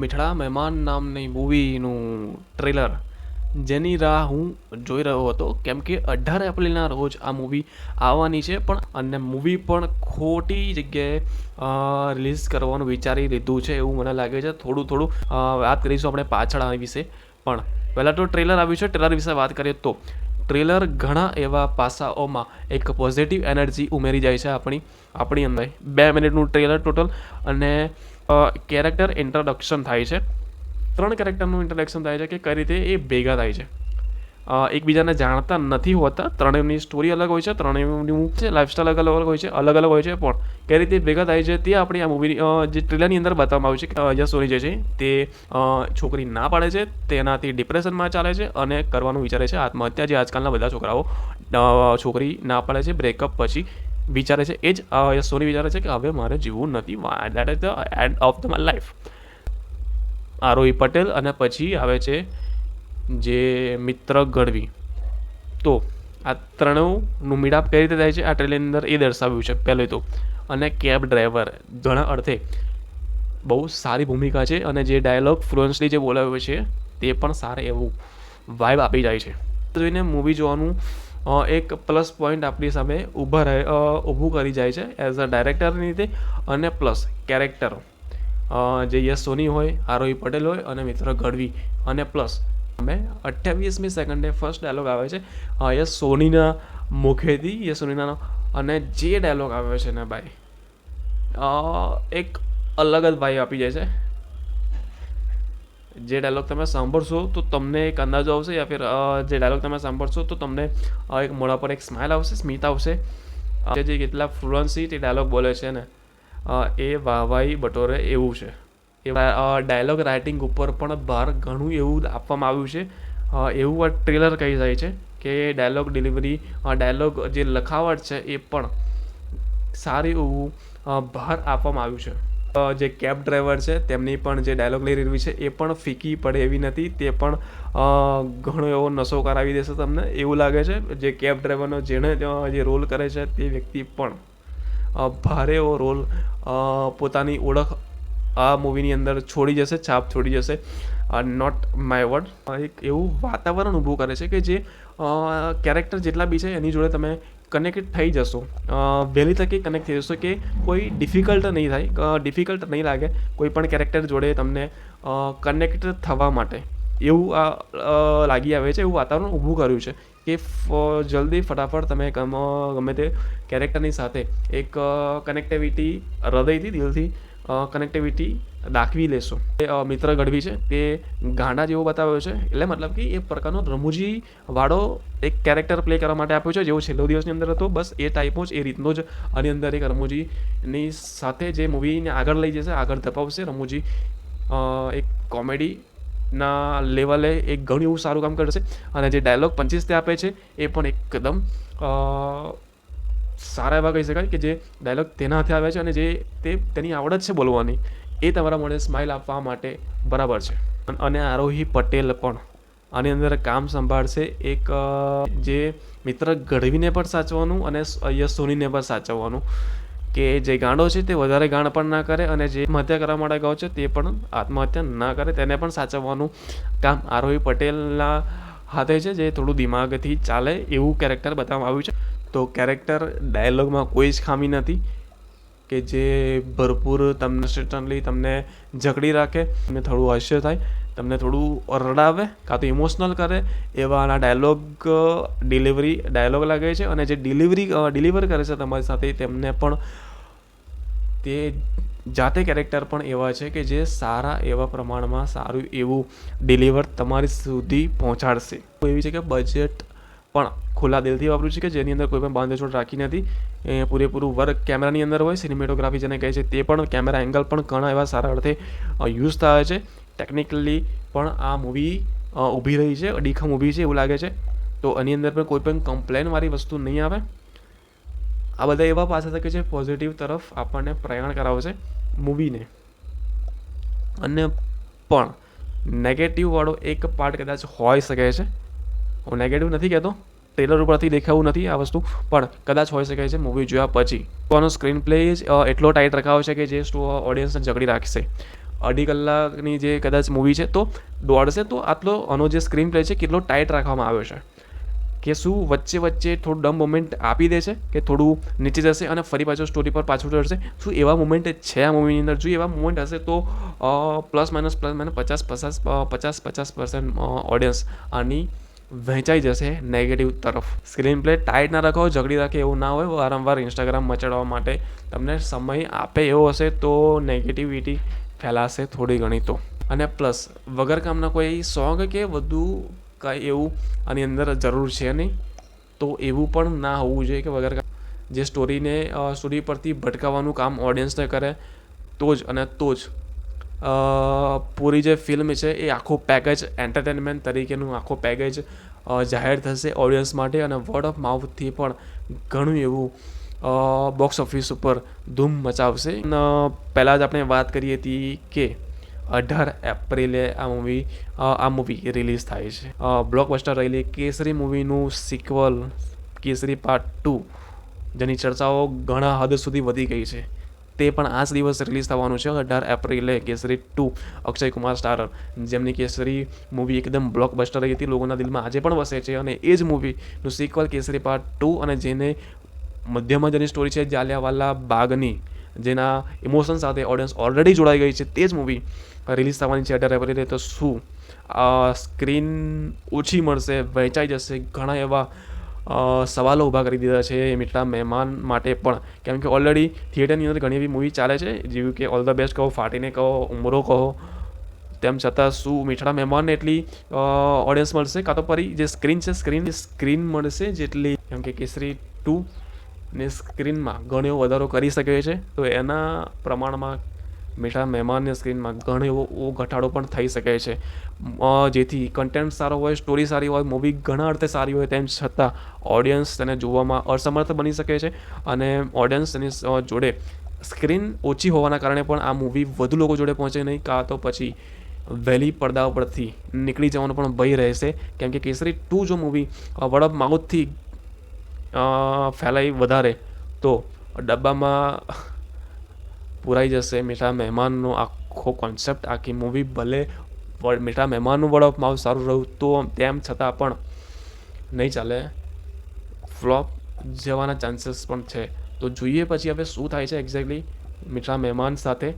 મીઠડા મહેમાન નામની મૂવીનું ટ્રેલર જેની રાહ હું જોઈ રહ્યો હતો કેમ કે 18 એપ્રિલના રોજ આ મૂવી આવવાની છે પણ અને મૂવી પણ ખોટી જગ્યાએ રિલીઝ કરવાનું વિચારી લીધું છે એવું મને લાગે છે. થોડું વાત કરીશું આપણે પાછળ આ વિશે, પણ પહેલાં તો ટ્રેલર આવ્યું છે. ટ્રેલર વિશે વાત કરીએ તો ટ્રેલર ઘણા એવા પાસાઓમાં એક પોઝિટિવ એનર્જી ઉમેરી જાય છે આપણી અંદર. 2 મિનિટનું ટ્રેલર ટોટલ, અને કેરેક્ટર ઇન્ટ્રોડક્શન થાય છે. 3 કેરેક્ટરનું ઇન્ટ્રોડક્શન થાય છે કે કઈ રીતે એ ભેગા થાય છે. એકબીજાને જાણતા નથી હોતા, ત્રણેયની સ્ટોરી અલગ હોય છે, ત્રણેયનું લાઈફસ્ટાઈલ અલગ હોય છે, પણ કઈ રીતે ભેગા થાય છે તે આપણી આ મૂવી જે ટ્રેલરની અંદર બતાવવામાં આવ્યું છે કે યશ સોની જે છે તે છોકરી ના પાડે છે, તેનાથી ડિપ્રેશનમાં ચાલે છે અને કરવાનું વિચારે છે આત્મહત્યા, જે આજકાલના બધા છોકરાઓ છોકરી ના પાડે છે બ્રેકઅપ પછી વિચારે છે. એ જ યશ સોની વિચારે છે કે હવે મારે જીવવું નથી, that is the end of the my life. આરોહી પટેલ અને પછી આવે છે જે મિત્ર ગઢવી. તો આ ત્રણેયનું મીડઅપ કઈ રીતે થાય છે આ ટ્રેલરની અંદર એ દર્શાવ્યું છે પહેલું તો. અને કેબ ડ્રાઈવર ઘણા અર્થે બહુ સારી ભૂમિકા છે, અને જે ડાયલોગ ફ્લુઅન્સલી જે બોલાવ્યો છે તે પણ સારું એવું વાઇબ આપી જાય છે. જોઈને મૂવી જોવાનું એક પ્લસ પોઈન્ટ આપણી સામે ઊભું કરી જાય છે એઝ અ ડાયરેક્ટરની રીતે, અને પ્લસ કેરેક્ટરો જે યશ સોની હોય, આરોહી પટેલ હોય અને મિત્ર ગઢવી, અને પ્લસ અમે 28મી સેકન્ડે ફર્સ્ટ ડાયલોગ આવે છે યશ સોનીના મુખેથી, યશ સોનીના, અને જે ડાયલોગ આવે છે ને ભાઈ એક અલગ જ ભાઈ આપી જાય છે. જે ડાયલોગ તમે સાંભળશો તો તમને એક અંદાજો આવશે, યા ફિર જે ડાયલોગ તમે સાંભળશો તો તમને એક મોઢા પર એક સ્માઇલ આવશે, સ્મિત આવશે. જે કેટલા ફ્લુઅન્સી તે ડાયલોગ બોલે છે ને એ વાહવાઈ બટોરે એવું છે. એ ડાયલોગ રાઇટિંગ ઉપર પણ ભાર ઘણું એવું આપવામાં આવ્યું છે. એવું આ ટ્રેલર કહી જાય છે કે ડાયલોગ ડિલિવરી, ડાયલોગ જે લખાવટ છે એ પણ સારી એવું ભાર આપવામાં આવ્યું છે. જે કેબ ડ્રાઈવર છે તેમની પણ જે ડાયલોગ લઈ રહી છે એ પણ ફીકી પડે એવી નથી, તે પણ ઘણો એવો નશો કરાવી દેશે તમને એવું લાગે છે. જે કેબ ડ્રાઈવરનો જેણે જે રોલ કરે છે તે વ્યક્તિ પણ ભારે એવો રોલ પોતાની ઓળખ આ મૂવીની અંદર છોડી જશે, છાપ છોડી જશે. Note my word. એક એવું વાતાવરણ ઊભું કરે છે કે જે કેરેક્ટર જેટલા બી છે એની જોડે તમે કનેક્ટ થઈ જશો, વહેલી તકે કનેક્ટ થઈ જશો, કે કોઈ ડિફિકલ્ટ નહીં થાય, ડિફિકલ્ટ નહીં લાગે કોઈ પણ કેરેક્ટર જોડે તમને કનેક્ટ થવા માટે. એવું લાગી આવે છે, એવું વાતાવરણ ઊભું કર્યું છે કે જલ્દી ફટાફટ તમે ગમે તે કેરેક્ટરની સાથે એક કનેક્ટિવિટી, હૃદયથી દિલથી કનેક્ટિવિટી દાખવી લેશો. મિત્ર ગઢવી છે તે ગાંડા જેવો બતાવ્યો છે, એટલે મતલબ કે એ પ્રકારનો રમૂજી વાળો એક કેરેક્ટર પ્લે કરવા માટે આપ્યો છે, જેવો છેલ્લો દિવસની અંદર હતો બસ એ ટાઈપનો જ, એ રીતનો જ આની અંદર એક રમૂજીની સાથે જે મૂવીને આગળ લઈ જશે, આગળ ધપાવશે. રમૂજી એક કોમેડીના લેવલે એક ઘણું એવું સારું કામ કરશે, અને જે ડાયલોગ પંચીસ તે આપે છે એ પણ એકદમ સારા એવા કહી શકાય કે જે ડાયલોગ તેના હાથે આવે છે અને જે તેની આવડત છે બોલવાની, એ તમારા મોઢે સ્માઇલ આપવા માટે બરાબર છે. અને આરોહી પટેલ પણ આની અંદર કામ સંભાળશે. એક જે મિત્ર ગઢવીને પણ સાચવવાનું અને યશ સોનીને પણ સાચવવાનું, કે જે ગાંડો છે તે વધારે ગાંડ પણ ના કરે, અને જે આત્મહત્યા કરવા માટે ગયો છે તે પણ આત્મહત્યા ના કરે, તેને પણ સાચવવાનું કામ આરોહી પટેલના હાથે છે, જે થોડું દિમાગથી ચાલે એવું કેરેક્ટર બતાવવામાં આવ્યું છે. તો કેરેક્ટર ડાયલોગમાં કોઈ જ ખામી નથી કે જે ભરપૂર તમને સર્ટનલી તમને જકડી રાખે, તમને થોડું હાસ્ય થાય, તમને થોડું રડાવે, કાં તો ઇમોશનલ કરે એવાના ડાયલોગ લાગે છે. અને જે ડિલિવર કરે છે તમારી સાથે તેમને પણ તે જાતે કેરેક્ટર પણ એવા છે કે જે સારા એવા પ્રમાણમાં સારું એવું ડિલિવર તમારી સુધી પહોંચાડશે. એવી છે કે બજેટ પણ ખુલ્લા દિલથી વાપર્યું છે, કે જેની અંદર કોઈ પણ બાંધછોડ રાખી નથી. એ પૂરેપૂરું વર્ક કેમેરાની અંદર હોય, સિનેમેટોગ્રાફી જેને કહે છે તે પણ, કેમેરા એંગલ પણ ઘણા એવા સારા અર્થે યુઝ થાય છે. ટેકનિકલી પણ આ મૂવી ઊભી રહી છે, અડીખમ ઊભી છે એવું લાગે છે. તો આની અંદર પણ કોઈ પણ કમ્પ્લેનવાળી વસ્તુ નહીં આવે. આ બધા એવા પાસા છે કે જે પોઝિટિવ તરફ આપણને પ્રયાણ કરાવશે મૂવીને. અને પણ નેગેટિવવાળો એક પાર્ટ કદાચ હોઈ શકે છે. હું નેગેટિવ નથી કહેતો, ટ્રેલર ઉપરથી દેખાવું નથી આ વસ્તુ, પણ કદાચ હોઈ શકે છે મૂવી જોયા પછી. તો આનો સ્ક્રીન પ્લે એટલો ટાઈટ રખાવો છે કે જે ઓડિયન્સને જકડી રાખશે. અઢી કલાકની જે કદાચ મૂવી છે તો દોડશે તો આટલો આનો જે સ્ક્રીન પ્લે છે કેટલો ટાઈટ રાખવામાં આવ્યો છે કે શું વચ્ચે થોડું ડમ મોમેન્ટ આપી દે છે કે થોડું નીચે જશે અને ફરી પાછું સ્ટોરી પર પાછું ચડશે, શું એવા મોમેન્ટ છે આ મૂવીની અંદર? જો એવા મોમેન્ટ હશે તો પ્લસ માઇનસ 50% ઓડિયન્સ આની વહેંચાઈ જશે નેગેટિવ તરફ. સ્ક્રીન પ્લે ટાઈટ ના રાખો, ઝઘડી રાખે એવું ના હોય, વારંવાર ઇન્સ્ટાગ્રામ મચાડવા માટે તમને સમય આપે એવો હશે તો નેગેટિવિટી ફેલાશે થોડી ઘણી તો. અને પ્લસ વગર કામના કોઈ સોંગ કે બધું કાંઈ એવું આની અંદર જરૂર છે નહીં, તો એવું પણ ના હોવું જોઈએ કે વગર જે સ્ટોરી પરથી ભટકાવવાનું કામ ઓડિયન્સને કરે તો જ પૂરી જે ફિલ્મ છે એ આખું પેકેજ એન્ટરટેનમેન્ટ તરીકેનું આખું પેકેજ જાહેર થશે ઓડિયન્સ માટે અને વર્ડ ઓફ માઉથથી પણ ઘણું એવું બોક્સ ઓફિસ ઉપર ધૂમ મચાવશે. પહેલાં જ આપણે વાત કરી હતી કે 18 એપ્રિલે આ મૂવી રિલીઝ થાય છે. બ્લોકબસ્ટર રહેલી કેસરી મૂવીનું સિક્વલ કેસરી પાર્ટ 2 જેની ચર્ચાઓ ઘણા હદ સુધી વધી ગઈ છે તે પણ આ જ દિવસે રિલીઝ થવાનું છે 18 એપ્રિલે. કેસરી 2 અક્ષય કુમાર સ્ટારર, જેમની કેસરી મૂવી એકદમ બ્લોકબસ્ટર રહી હતી, લોકોના દિલમાં આજે પણ વસે છે, અને એ જ મૂવીનું સિક્વલ કેસરી પાર્ટ 2 અને જેને મધ્યમાં જેની સ્ટોરી છે જાલિયાવાલા બાગની, જેના ઇમોશન સાથે ઓડિયન્સ ઓલરેડી જોડાઈ ગઈ છે, તે જ મૂવી રિલીઝ થવાની છે 18 એપ્રિલે. તો શું સ્ક્રીન ઓછી મળશે, વહેંચાઈ જશે? ઘણા એવા સવાલો ઊભા કરી દીધા છે મીઠા મહેમાન માટે પણ, કેમ કે ઓલરેડી થિયેટરની અંદર ઘણી એવી મૂવી ચાલે છે જેવી કે ઓલ ધ બેસ્ટ કહો, ફાટીને કહો, ઉમરો કહો, તેમ છતાં શું મીઠા મહેમાનને એટલી ઓડિયન્સ મળશે? કાં તો ફરી જે સ્ક્રીન મળશે જેટલી, કેમ કે કેસરી 2 ને સ્ક્રીનમાં ઘણો એવો વધારો કરી શકે છે, તો એના પ્રમાણમાં મીઠા મહેમાનની સ્ક્રીનમાં ઘણો એવો ઘટાડો પણ થઈ શકે છે, જેથી કન્ટેન્ટ સારો હોય, સ્ટોરી સારી હોય, મૂવી ઘણા અર્થે સારી હોય, તેમ છતાં ઓડિયન્સ તેને જોવામાં અસમર્થ બની શકે છે. અને ઓડિયન્સ તેની જોડે સ્ક્રીન ઓછી હોવાના કારણે પણ આ મૂવી વધુ લોકો જોડે પહોંચે નહીં, કાં તો પછી વહેલી પડદા પરથી નીકળી જવાનો પણ ભય રહેશે, કેમ કે કેસરી 2 જો મૂવી વર્ડ ઓફ માઉથથી ફેલાઈ વધારે તો ડબ્બામાં પુરાઈ જશે મીઠા મહેમાનનો આખો કોન્સેપ્ટ. આખી મૂવી ભલે મીઠા મહેમાનનું વર્ડ ઓફ માઉથ સારું રહ્યું તો તેમ છતાં પણ નહીં ચાલે, ફ્લોપ જવાના ચાન્સીસ પણ છે. તો જોઈએ પછી હવે શું થાય છે એક્ઝેક્ટલી મીઠા મહેમાન સાથે.